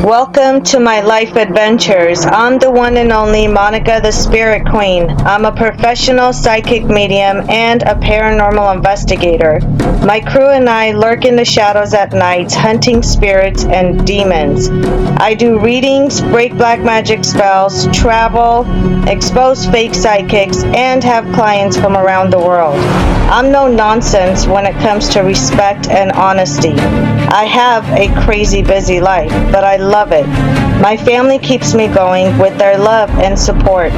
Welcome to my life adventures. I'm the one and only Monica the Spirit Queen. I'm a professional psychic medium and a paranormal investigator. My crew and I lurk in the shadows at night, hunting spirits and demons. I do readings, break black magic spells, travel, expose fake psychics, and have clients from around the world. I'm no nonsense when it comes to respect and honesty. I have a crazy busy life, but I love it. My family keeps me going with their love and support.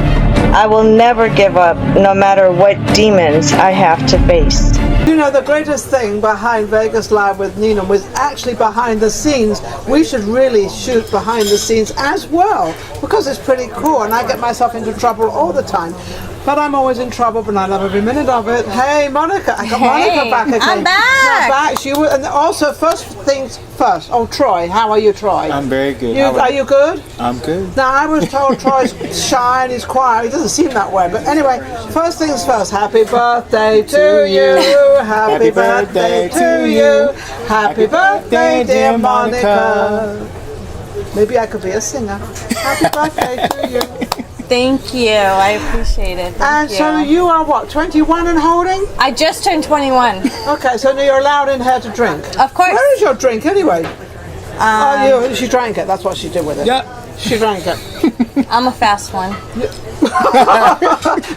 I will never give up, no matter what demons I have to face. You know, the greatest thing behind Vegas Live with Nina was actually behind the scenes. We should really shoot behind the scenes as well, because it's pretty cool, and I get myself into trouble all the time. But I'm always in trouble, but I love every minute of it. Hey, Monica, I got Monica back again. I'm back. And also, first things first. Oh, Troy, how are you, Troy? I'm very good. Are you good? I'm good. Now, I was told Troy's shy and he's quiet. He doesn't seem that way. But anyway, first things first. Happy birthday to you. Happy birthday to you. Happy birthday, dear Monica. Maybe I could be a singer. Happy birthday to you. Thank you. I appreciate it. Thank you. So you are what, 21 and holding? I just turned 21. Okay, so you're allowed in here to drink? Of course. Where is your drink anyway? She drank it. That's what she did with it. Yeah. She drank it. I'm a fast one.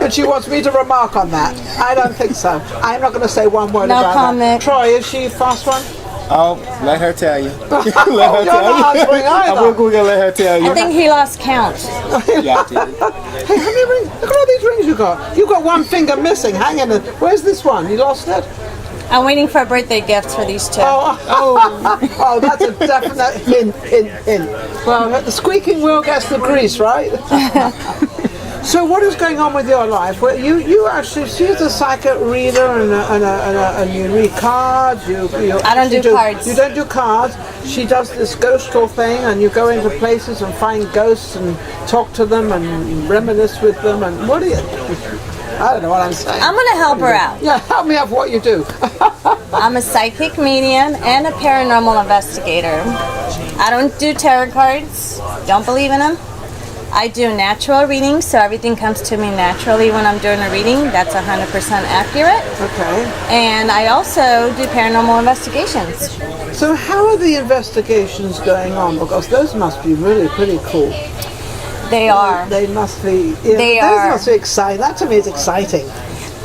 And she wants me to remark on that. I don't think so. I'm not going to say one word No about comment. that. Troy, is she a fast one? Oh, let her tell you. You're not answering either. We're going to let her tell you. I think he lost count. Yeah, I did. Hey, how many rings? Look at all these rings you got. You've got one finger missing. Hang in it. Where's this one? You lost it? I'm waiting for a birthday gift for these two. Oh, that's a definite hint. Well, the squeaking wheel gets the grease, right? So what is going on with your life? Well, you actually, she's a psychic reader and you read cards. I don't do cards. You don't do cards. She does this ghostal thing, and you go into places and find ghosts and talk to them and reminisce with them. And what do you? I don't know what I'm saying. I'm going to help her out. Yeah, help me out what you do. I'm a psychic medium and a paranormal investigator. I don't do tarot cards. Don't believe in them. I do natural readings, so everything comes to me naturally when I'm doing a reading. That's 100% accurate. Okay. And I also do paranormal investigations. So how are the investigations going on? Because those must be really pretty cool. They are. They must be. They are. Those must be exciting. That to me is exciting.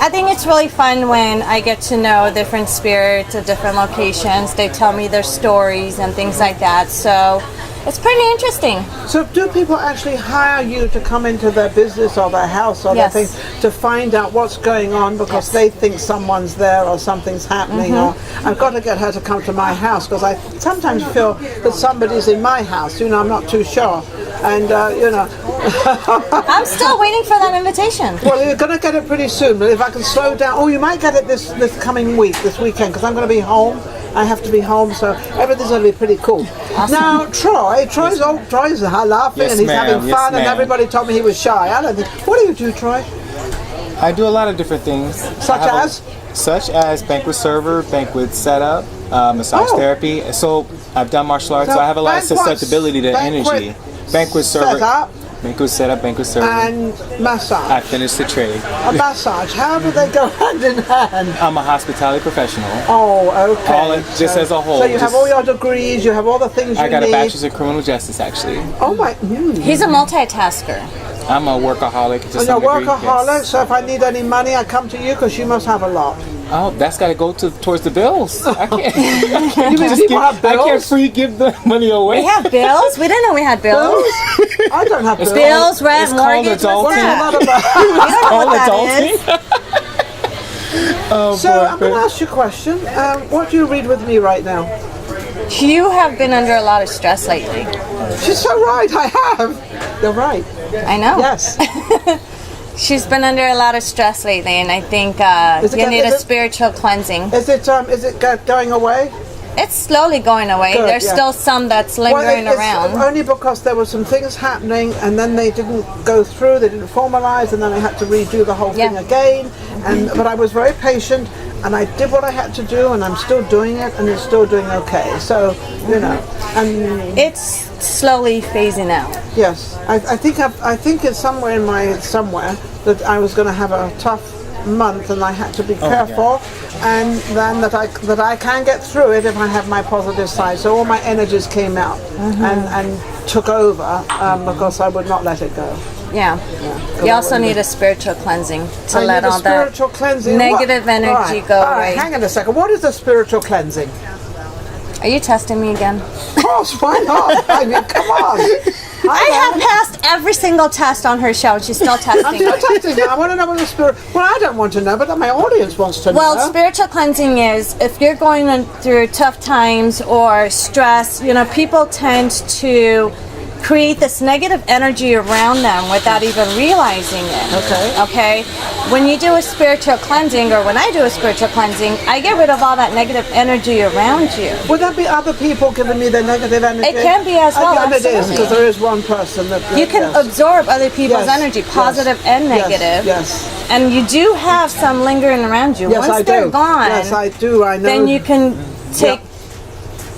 I think it's really fun when I get to know different spirits at different locations. They tell me their stories and things like that. So it's pretty interesting. So do people actually hire you to come into their business or their house or Yes. their thing to find out what's going on because they think someone's there or something's happening, or I've got to get her to come to my house because I sometimes feel that somebody's in my house, I'm not too sure. And, I'm still waiting for that invitation. Well, you're going to get it pretty soon, but if I can slow down, you might get it this coming week, this weekend, because I'm going to be home. I have to be home, so everything's going to be pretty cool. Awesome. Now, Troy's laughing Yes, and he's ma'am. having Yes, fun, and ma'am. everybody told me he was shy. I don't think. What do you do, Troy? I do a lot of different things. Such as banquet server, banquet setup, massage therapy. So I've done martial arts, so I have a lot of susceptibility to energy. Banquet server. Banquet setup, banquet server. And massage. I finished the trade. A massage. How do they go hand in hand? I'm a hospitality professional. Oh, okay. All just as a whole. So you have all your degrees, you have all the things you need. I got a bachelor's in criminal justice, actually. Oh my. He's a multitasker. I'm a workaholic to You're a some degree. workaholic, Yes. so if I need any money, I come to you because you must have a lot. Oh, that's got to go towards the bills. I can't. You mean people have bills? I can't free give the money away. We have bills? We didn't know we had bills. I don't have bills. Bills, rent, It's called mortgage, adulting. what's that? What about- You don't know what that is. So I'm going to ask you a question. What do you read with me right now? You have been under a lot of stress lately. She's so right. I have. You're right. I know. Yes. She's been under a lot of stress lately, and I think you need a spiritual cleansing. Is it going away? It's slowly going away. Good, There's yeah. still some that's lingering it's around. only because there were some things happening, and then they didn't go through. They didn't formalize, and then I had to redo the whole thing again. But I was very patient, and I did what I had to do, and I'm still doing it, and it's still doing okay. So and It's slowly phasing out. Yes, I think it's somewhere in somewhere that I was going to have a tough month and I had to be careful, and then that I can get through it if I have my positive side. So all my energies came out and took over because I would not let it go. Yeah. You also need a spiritual cleansing to let all that negative energy go away. Hang on a second. What is a spiritual cleansing? Are you testing me again? Of course, why not? I mean, come on. I have passed every single test on her show, and she's still testing. I'm still testing. I want to know what the spirit. Well, I don't want to know, but my audience wants to know. Well, spiritual cleansing is if you're going through tough times or stress. People tend to create this negative energy around them without even realizing it. Okay. When you do a spiritual cleansing, or when I do a spiritual cleansing, I get rid of all that negative energy around you. Would that be other people giving me the negative energy? It can be as well. It is, because there is one person that you can absorb other people's energy, positive and negative. Yes. And you do have some lingering around you. Yes, Once they're gone, yes, I do. I know. Then you can take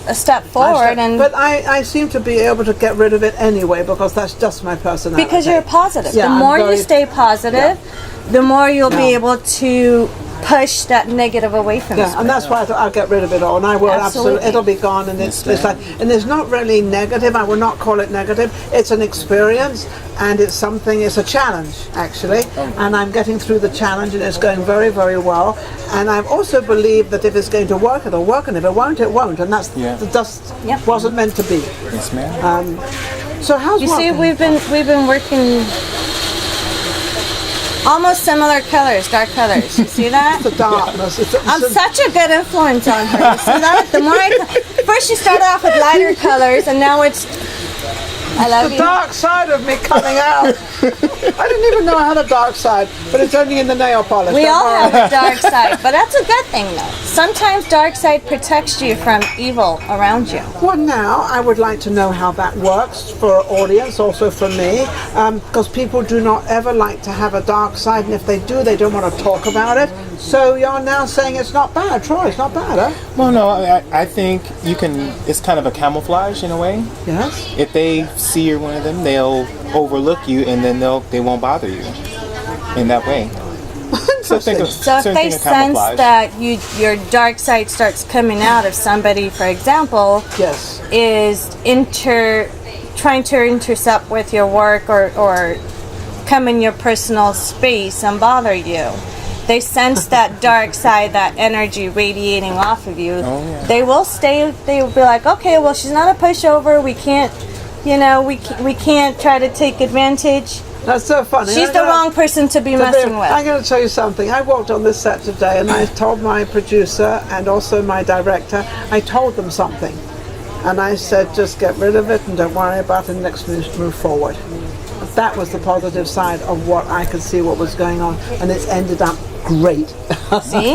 a step forward, but I seem to be able to get rid of it anyway because that's just my personality. Because you're positive. Yeah, the more you stay positive, the more you'll be able to push that negative away from you. And that's why I'll get rid of it all, and I will absolutely. It'll be gone, and it's like, and it's not really negative. I will not call it negative. It's an experience, and it's something. It's a challenge actually, and I'm getting through the challenge, and it's going very, very well. And I also believe that if it's going to work, it'll work, and if it won't, it won't. And that's just wasn't meant to be. Yes, ma'am. So how's you see? We've been working. Almost similar colors, dark colors. You see that? The darkness. I'm such a good influence on her. You see that? The more first she started off with lighter colors, and now it's. I love the dark side of me coming out. I didn't even know I had a dark side, but it's only in the nail polish. We all have a dark side, but that's a good thing, though. Sometimes dark side protects you from evil around you. Well, now I would like to know how that works for our audience, also for me, because people do not ever like to have a dark side, and if they do, they don't want to talk about it. So you're now saying it's not bad, Troy. It's not bad, huh? Well, no, I think you can. It's kind of a camouflage in a way. Yes. If they see you're one of them, they'll overlook you, and then they won't bother you in that way. So if they sense that your dark side starts coming out, if somebody, for example, is trying to intercept with your work or come in your personal space and bother you, they sense that dark side, that energy radiating off of you. They will stay. They will be like, okay, well, she's not a pushover. We can't. We can't try to take advantage. That's so funny. She's the wrong person to be messing with. I'm going to tell you something. I walked on this set today, and I told my producer and also my director, I told them something. And I said, just get rid of it and don't worry about it, next move forward. That was the positive side of what I could see what was going on, and it's ended up great. See?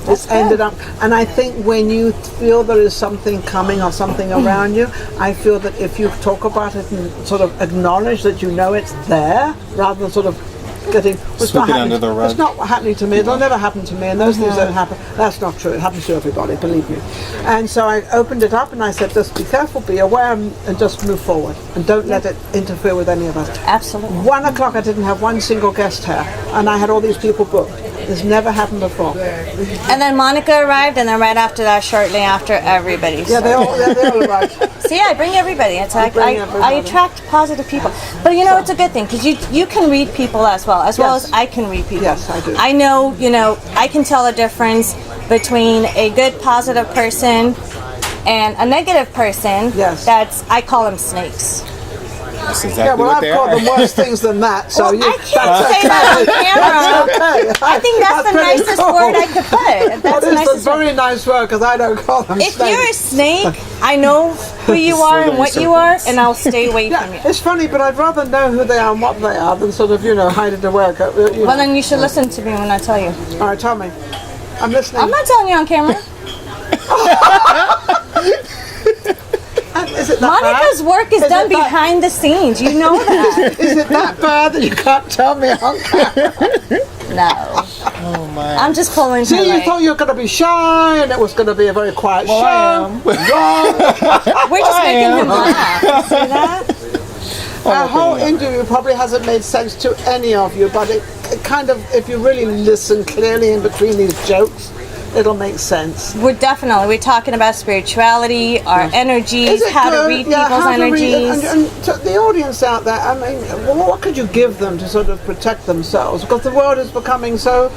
It's ended up, and I think when you feel there is something coming or something around you, I feel that if you talk about it and sort of acknowledge that you know it's there, rather than sort of getting under the rug. It's not happening to me. It'll never happen to me, and those things don't happen. That's not true. It happens to everybody, believe me. And so I opened it up and I said, just be careful, be aware, and just move forward, and don't let it interfere with any of us. Absolutely. 1 o'clock, I didn't have one single guest here, and I had all these people booked. This never happened before. And then Monica arrived, and then right after that, shortly after, everybody. Yeah, they all arrived. See, I bring everybody. It's like I attract positive people. But it's a good thing because you can read people as well as I can read people. Yes, I do. I know, I can tell a difference between a good positive person and a negative person. Yes. I call them snakes. That's exactly I've called them worse things than that. So I can't say that on camera. I think that's the nicest word I could put. That's the nicest word. Very nice word because I don't call them snakes. If snakes. you're a snake, I know who you are and what you are, and I'll stay away from you. It's funny, but I'd rather know who they are and what they are than sort of, hide it away. Well, then you should listen to me when I tell you. All right, tell me. I'm listening. I'm not telling you on camera. Is it that Monica's bad? work is done behind the scenes. You know that. Is it that bad that you can't tell me on camera? No. Oh my. I'm just pulling See, her you leg. thought you were going to be shy and it was going to be a very quiet Well, I show. am. Wrong. We're just making him laugh. You see that? Our whole interview probably hasn't made sense to any of you, but it kind of, if you really listen clearly in between these jokes, it'll make sense. We're talking about spirituality, our energies, Is it how to good? read Yeah, people's how to read it. energies. And to the audience out there, I mean, what could you give them to sort of protect themselves? Because the world is becoming so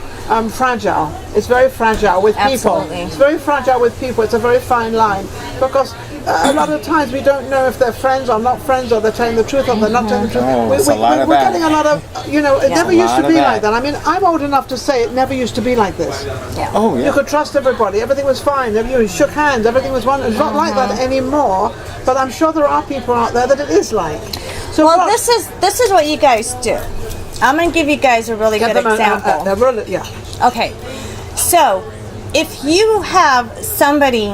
fragile. It's very fragile with people. Absolutely. It's very fragile with people. It's a very fine line. Because a lot of times we don't know if they're friends or not friends, or they're telling the truth or they're not telling the truth. Oh, it's a lot of we're that. getting a lot of, it Yeah. never A used lot to of be that. like that. I mean, I'm old enough to say it never used to be like this. Oh yeah. You could trust everybody. Everything was fine. You shook hands. Everything was wonderful. It's not like that anymore. But I'm sure there are people out there that it is like. So Well, what- this is what you guys do. I'm gonna give you guys a really Get good them example. yeah. Okay, so if you have somebody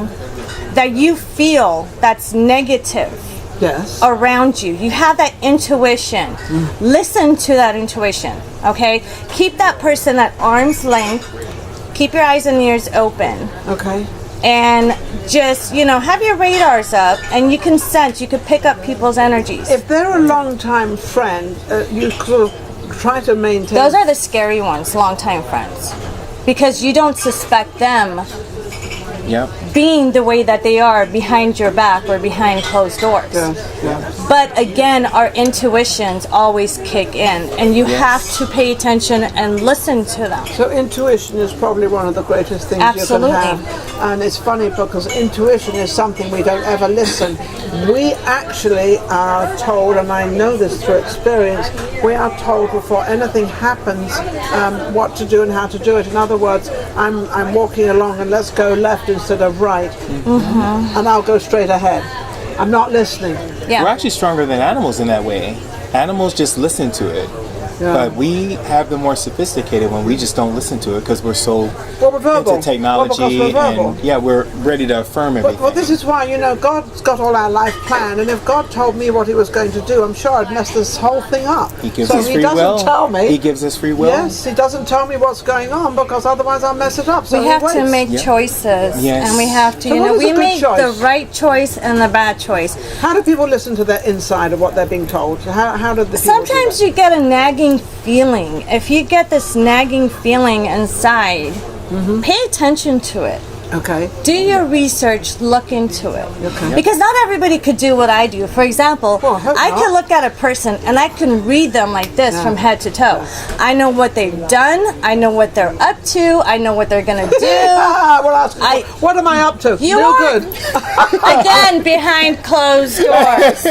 that you feel that's negative Yes. around you, you have that intuition. Listen to that intuition, okay? Keep that person at arm's length. Keep your eyes and ears open. Okay. And just, have your radars up, and you can sense, you can pick up people's energies. If they're a long-time friend, you could try to maintain. Those are the scary ones, longtime friends. Because you don't suspect them Yep. being the way that they are behind your back or behind closed doors. Yeah. But again, our intuitions always kick in, and you have to pay attention and listen to them. So intuition is probably one of the greatest things Absolutely. you can have. And it's funny because intuition is something we don't ever listen. We actually are told, and I know this through experience, we are told before anything happens what to do and how to do it. In other words, I'm walking along and let's go left instead of right, and I'll go straight ahead. I'm not listening. Yeah. We're actually stronger than animals in that way. Animals just listen to it. Yeah. But we have the more sophisticated one. We just don't listen to it because we're so Well, we're verbal. into technology, Well, because we're verbal. and yeah, we're ready to affirm everything. Well, this is why, God's got all our life planned, and if God told me what he was going to do, I'm sure I'd mess this whole thing up. He gives so us he free doesn't will. tell me. He gives us free will. Yes, he doesn't tell me what's going on because otherwise I'll mess it up. So We he have to waits. make Yeah. choices, Yes. and we have to, So what is a we good make choice? the right choice and the bad choice. How do people listen to their inside of what they're being told? How do the people Sometimes do you get a nagging feeling. If you get this nagging feeling inside, pay attention to it. that? Okay. Do your research, look into it. Okay. Because not everybody could do what I do. For example, Well, I hope I not. can look at a person and I can read them like this from head to toe. I know what they've done, I know what they're up to, I know what they're gonna do. Well, ask, I- what am I up to? You no are- good. Again, behind closed doors.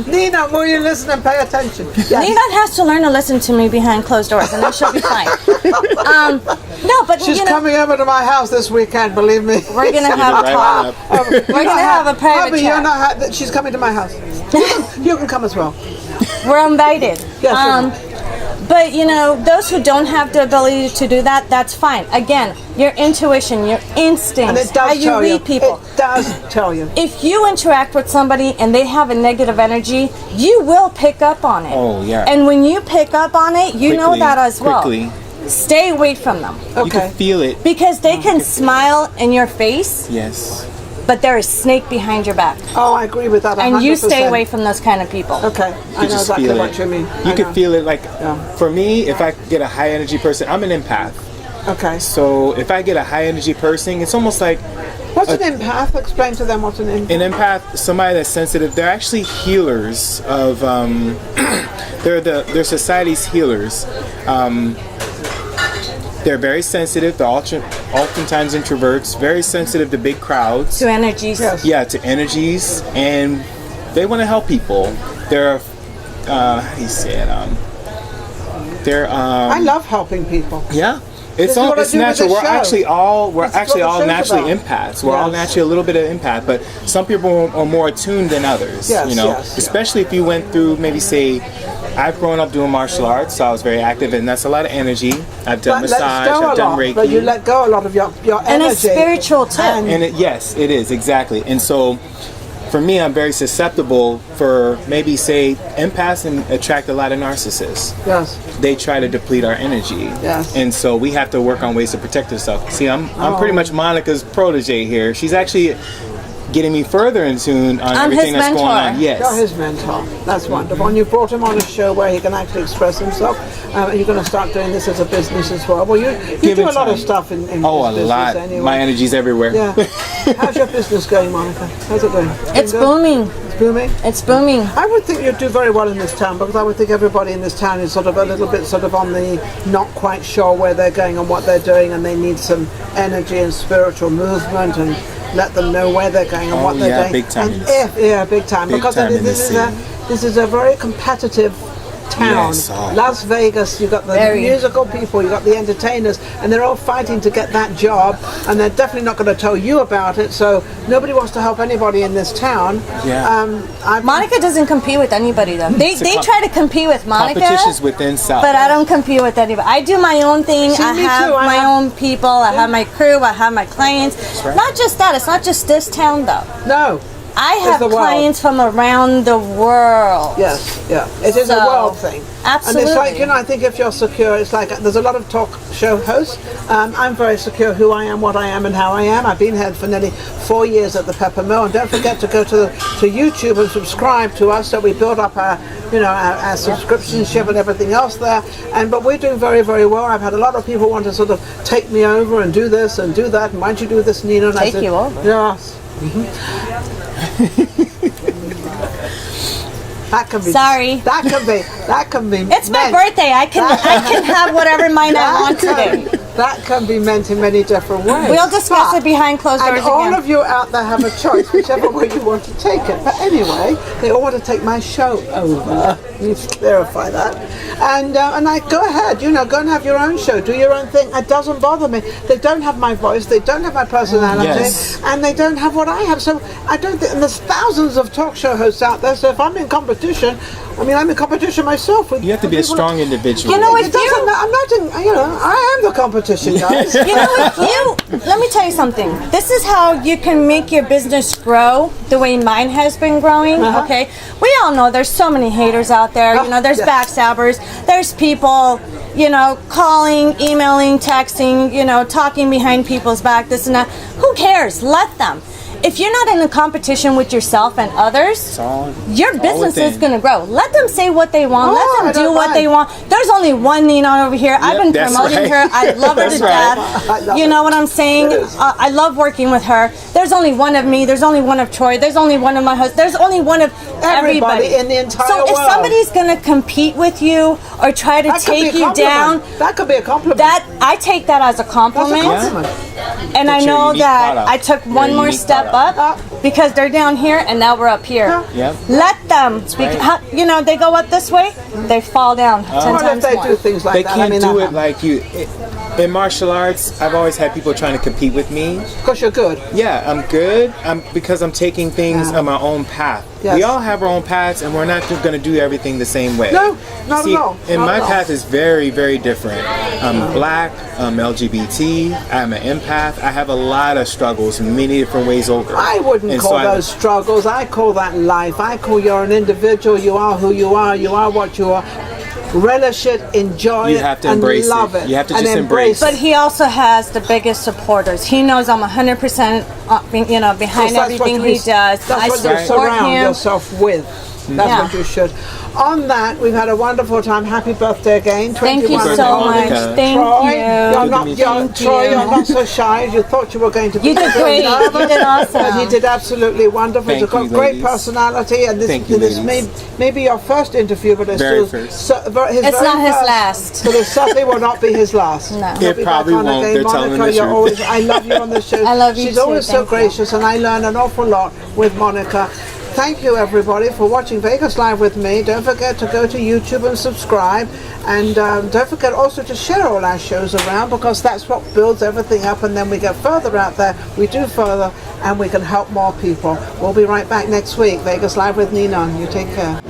Nina, will you listen and pay attention? Yes. Nina has to learn to listen to me behind closed doors, and then she'll be fine. No, but She's coming over to my house this weekend, believe me. we're gonna have a Right talk. up. We're gonna have a private Abby, you're chat. not she's coming to my house. You can come as well. We're invited. Yes, But those who don't have the ability to do that, that's fine. Again, your intuition, your And instincts, it does how you tell read you. people. It does tell you. If you interact with somebody and they have a negative energy, you will pick up on it. Oh, yeah. And when you pick up on it, you know Quickly, that as well. quickly. Stay away from them. You Okay. can feel it. Because they can smile in your face, Yes. but there is snake behind your back. Oh, I agree with that. And you 100%. stay away from those kind of people. Okay, I You know just exactly feel what it. you mean. You I can know. feel it. Like Yeah. for me, if I get a high energy person, I'm an empath. Okay. So if I get a high energy person, it's almost like What's an empath? Explain to them what's an empath. an empath, somebody that's sensitive. They're actually healers of. They're society's healers. They're very sensitive. They're oftentimes introverts. Very sensitive to big crowds. To energies. Yes. Yeah, to energies, and they want to help people. They're how do you say it? They're I love helping people. yeah. This It's is what I it's do with natural. this We're show. actually all This is what the show's naturally about. empaths. We're all Yes. naturally a little bit of empath, but some people are more attuned than others. Yes, you know, yes. especially if you went through maybe say, I've grown up doing martial arts, so I was very active, and that's a lot of energy. I've done But let massage, go I've a done lot, Reiki, but you let go a lot of your And energy. it's spiritual too. and yes, it is exactly. And so, for me, I'm very susceptible for maybe, say, empaths and attract a lot of narcissists. Yes. They try to deplete our energy. Yes. And so we have to work on ways to protect ourselves. See, I'm pretty much Monica's protege here. She's actually getting me further in tune on everything that's mentor. going on. Yes. You're his mentor. That's wonderful. And you brought him on a show where he can actually express himself. And you're going to start doing this as a business as well. Well, you do a lot of stuff in a business lot. Anyway. My energy's everywhere. Yeah. How's your business going, Monica? How's it going? It's booming. It's booming? It's booming. I would think you'd do very well in this town, because I would think everybody in this town is sort of a little bit sort of on the not quite sure where they're going and what they're doing, and they need some energy and spiritual movement, and let them know where they're going and what they're doing. Big time. And big time. Big Because time this is a very competitive town. Yes, Las Vegas, you've got the musical people, you've got the entertainers, and they're all fighting to get that job, and they're definitely not going to tell you about it, so nobody wants to help anybody in this town. Yeah. Monica doesn't compete with anybody though. They try to compete with Monica. Competition's within self. But I don't compete with anybody. I do my own thing. See, I me have too. my own people. I have my crew. I have my clients. right. Not just that. It's not just this town though. No. I have the world. clients from around the world. Yes, yeah. It is a So, world thing. absolutely. And it's like, you know, I think if you're secure, it's like there's a lot of talk show hosts. I'm very secure who I am, what I am, and how I am. I've been here for nearly 4 years at the Pepper Mill. And don't forget to go to YouTube and subscribe to us, so we build up our, you know, our subscriptionship and everything else there. But we're doing very, very well. I've had a lot of people want to sort of take me over and do this and do that. And why don't you do this, Nina? And I said, you over? Yes. That can be. Sorry. That can be. It's my birthday. I can have whatever mind I want today. That can be meant in many different ways. We'll discuss it behind closed doors And all again. of you out there have a choice, whichever way you want to take it. But anyway, they all want to take my show over. You need to clarify that. And I go ahead, you know, go and have your own show, do your own thing. It doesn't bother me. They don't have my voice, they don't have my personality, Yes. and they don't have what I have. So I don't think, and there's thousands of talk show hosts out there. So if I'm in competition, I mean, I'm in competition myself. With You have to be a strong individual. You know what? It doesn't matter. I'm not in, you know, I am the competition, guys. You know what? Let me tell you something. This is how you can make your business grow the way mine has been growing. Okay, we all know there's so many haters out there. You know, there's backstabbers. There's people, you know, calling, emailing, texting, you know, talking behind people's back. This and that. Who cares? Let them. If you're not in a competition with yourself and others, your business is going to grow. Let them say what they want. Let them do what they want. There's only one Nina over here. I've been promoting her. I love her to death. You know what I'm saying? I love working with her. There's only one of me. There's only one of Troy. There's only one of my husband. There's only one of everybody in the entire world. So if world. somebody's going to compete with you or try to take you down, that could be a compliment. that I take that as a compliment. That's a compliment. And I It's your know unique that product. I took one Your more unique step product. up because they're down here and now we're up here. Yep. Let them. right. You know, they go up this way, they fall down 10 What if times they more. do things like They that? can't do that it like you. In martial arts, I've always had people trying to compete with me. because you're good. Yeah, I'm good. Because I'm taking things on my own path. Yes. We all have our own paths, and we're not just going to do everything the same way. No, not See, at all. And Not my at all. path is very, very different. I'm black. I'm LGBT. I'm an empath. I have a lot of struggles in many different ways over. I wouldn't And call so those struggles. I call that life. I call you're an individual. You are who you are. You are what you are. Relish it, enjoy You it, have to and embrace love it. it. You have to and just embrace But he also has the biggest supporters. He knows I'm 100%, you know, behind everything he does. That's I what you support surround him. yourself with. That's Yeah. what you should. On that, we've had a wonderful time. Happy birthday again. Thank you 21 so years much. old. Thank Troy, you. You're Good to not, meet you're, you. Troy, you're not so shy as you thought you were going to be. You did great. You did awesome. But he did absolutely wonderful. Thank He's got you, great ladies. personality, and this, Thank you, this ladies. may be your first interview, but it's Very still first. It's not his last. So it certainly will not be his last. No. He'll It be probably back on won't. again. They're telling Monica, the you're truth. always, I love you on the show. I love you She's too. always so Thank you. gracious, and I learn an awful lot with Monica. Thank you, everybody, for watching Vegas Live with me. Don't forget to go to YouTube and subscribe. And don't forget also to share all our shows around, because that's what builds everything up. And then we get further out there. We do further, and we can help more people. We'll be right back next week. Vegas Live with Nina. You take care.